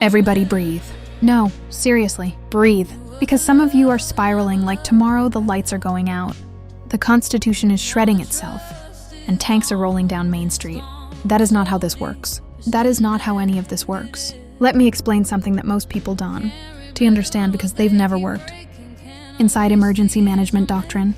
Everybody breathe. No, seriously, breathe. Because some of you are spiraling like tomorrow the lights are going out. The Constitution is shredding itself, and tanks are rolling down Main Street. That is not how this works. That is not how any of this works. Let me explain something that most people don't understand because they've never worked. Inside emergency management doctrine,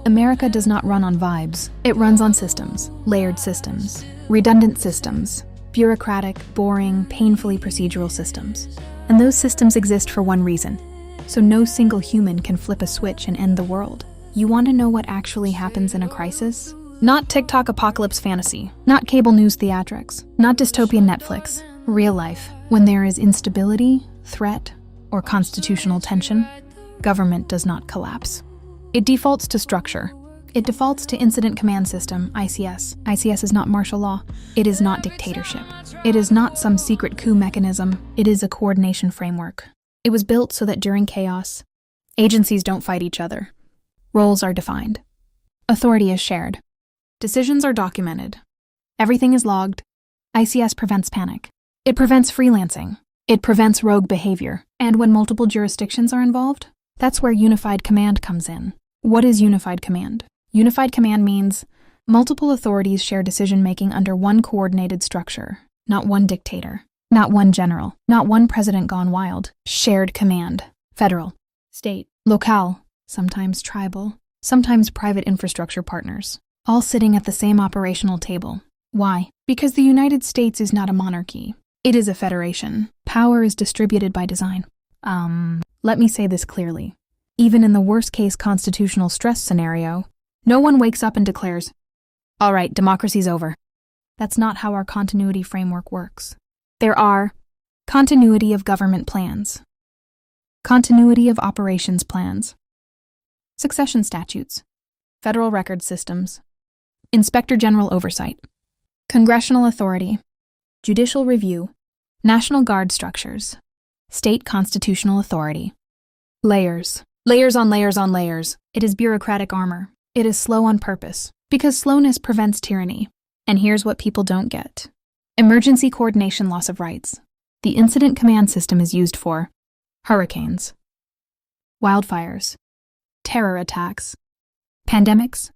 America does not run on vibes. It runs on systems, layered systems, redundant systems, bureaucratic, boring, painfully procedural systems. And those systems exist for one reason. So no single human can flip a switch and end the world. You want to know what actually happens in a crisis? Not TikTok apocalypse fantasy, not cable news theatrics, not dystopian Netflix. Real life. When there is instability, threat, or constitutional tension, government does not collapse. It defaults to structure. It defaults to Incident Command System, ICS. ICS is not martial law. It is not dictatorship. It is not some secret coup mechanism. It is a coordination framework. It was built so that during chaos, agencies don't fight each other. Roles are defined. Authority is shared. Decisions are documented. Everything is logged. ICS prevents panic. It prevents freelancing. It prevents rogue behavior. And when multiple jurisdictions are involved, that's where unified command comes in. What is unified command? Unified command means multiple authorities share decision-making under one coordinated structure, not one dictator, not one general, not one president gone wild. Shared command. Federal, state, locale, sometimes tribal, sometimes private infrastructure partners, all sitting at the same operational table. Why? Because the United States is not a monarchy. It is a federation. Power is distributed by design. Let me say this clearly. Even in the worst-case constitutional stress scenario, no one wakes up and declares, "All right, democracy's over." That's not how our continuity framework works. There are continuity of government plans, continuity of operations plans, succession statutes, federal record systems, inspector general oversight, congressional authority, judicial review, National Guard structures, state constitutional authority. Layers. Layers on layers on layers. It is bureaucratic armor. It is slow on purpose, because slowness prevents tyranny. And here's what people don't get. Emergency coordination loss of rights. The incident command system is used for hurricanes, wildfires, terror attacks, pandemics,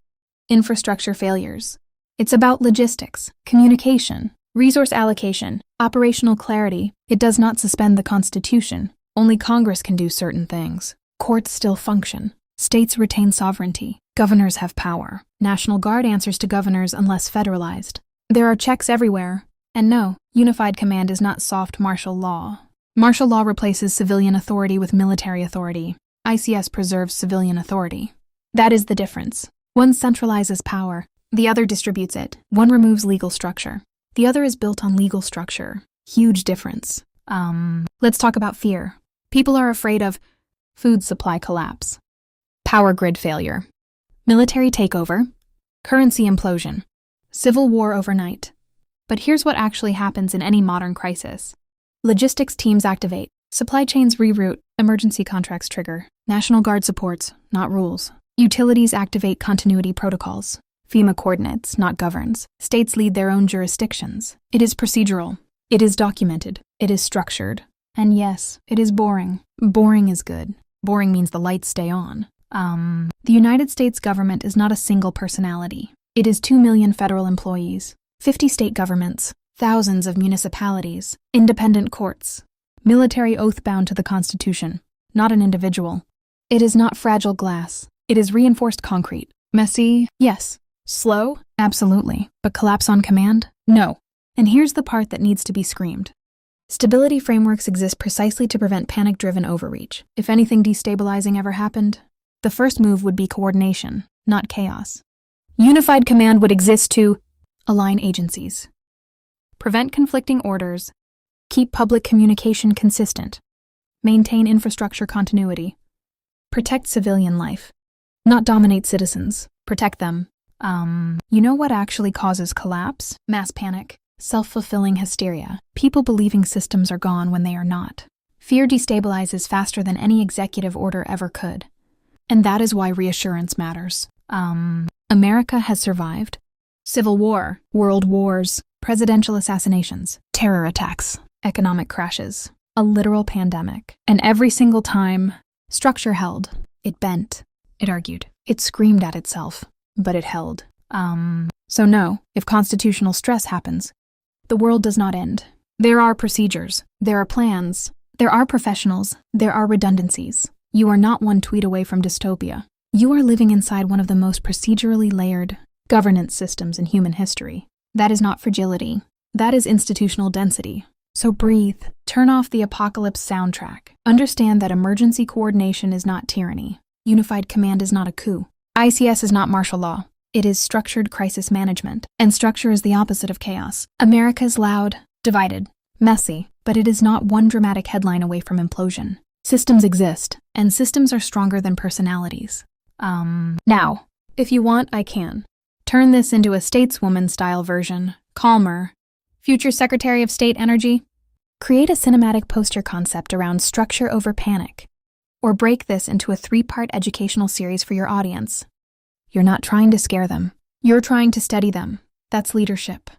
infrastructure failures. It's about logistics, communication, resource allocation, operational clarity. It does not suspend the Constitution. Only Congress can do certain things. Courts still function. States retain sovereignty. Governors have power. National Guard answers to governors unless federalized. There are checks everywhere. And no, unified command is not soft martial law. Martial law replaces civilian authority with military authority. ICS preserves civilian authority. That is the difference. One centralizes power. The other distributes it. One removes legal structure. The other is built on legal structure. Huge difference. Let's talk about fear. People are afraid of food supply collapse, power grid failure, military takeover, currency implosion, civil war overnight. But here's what actually happens in any modern crisis. Logistics teams activate, supply chains reroute, emergency contracts trigger, National Guard supports, not rules. Utilities activate continuity protocols. FEMA coordinates, not governs. States lead their own jurisdictions. It is procedural. It is documented. It is structured. And yes, it is boring. Boring is good. Boring means the lights stay on. The United States government is not a single personality. It is 2 million federal employees, 50 state governments, thousands of municipalities, independent courts, military oath bound to the Constitution, not an individual. It is not fragile glass. It is reinforced concrete. Messy? Yes. Slow? Absolutely. But collapse on command? No. And here's the part that needs to be screamed. Stability frameworks exist precisely to prevent panic-driven overreach. If anything destabilizing ever happened, the first move would be coordination, not chaos. Unified command would exist to align agencies, prevent conflicting orders, keep public communication consistent, maintain infrastructure continuity, protect civilian life, not dominate citizens, protect them. You know what actually causes collapse? Mass panic. Self-fulfilling hysteria. People believing systems are gone when they are not. Fear destabilizes faster than any executive order ever could. And that is why reassurance matters. America has survived civil war, world wars, presidential assassinations, terror attacks, economic crashes. A literal pandemic. And every single time, structure held. It bent. It argued. It screamed at itself. But it held. So no, if constitutional stress happens, the world does not end. There are procedures. There are plans. There are professionals. There are redundancies. You are not one tweet away from dystopia. You are living inside one of the most procedurally layered governance systems in human history. That is not fragility. That is institutional density. So breathe. Turn off the apocalypse soundtrack. Understand that emergency coordination is not tyranny. Unified command is not a coup. ICS is not martial law. It is structured crisis management. And structure is the opposite of chaos. America is loud, divided, messy, but it is not one dramatic headline away from implosion. Systems exist, and systems are stronger than personalities. Now, if you want, I can. Turn this into a stateswoman-style version, calmer. Future Secretary of State energy? Create a cinematic poster concept around structure over panic. Or break this into a 3-part educational series for your audience. You're not trying to scare them. You're trying to steady them. That's leadership.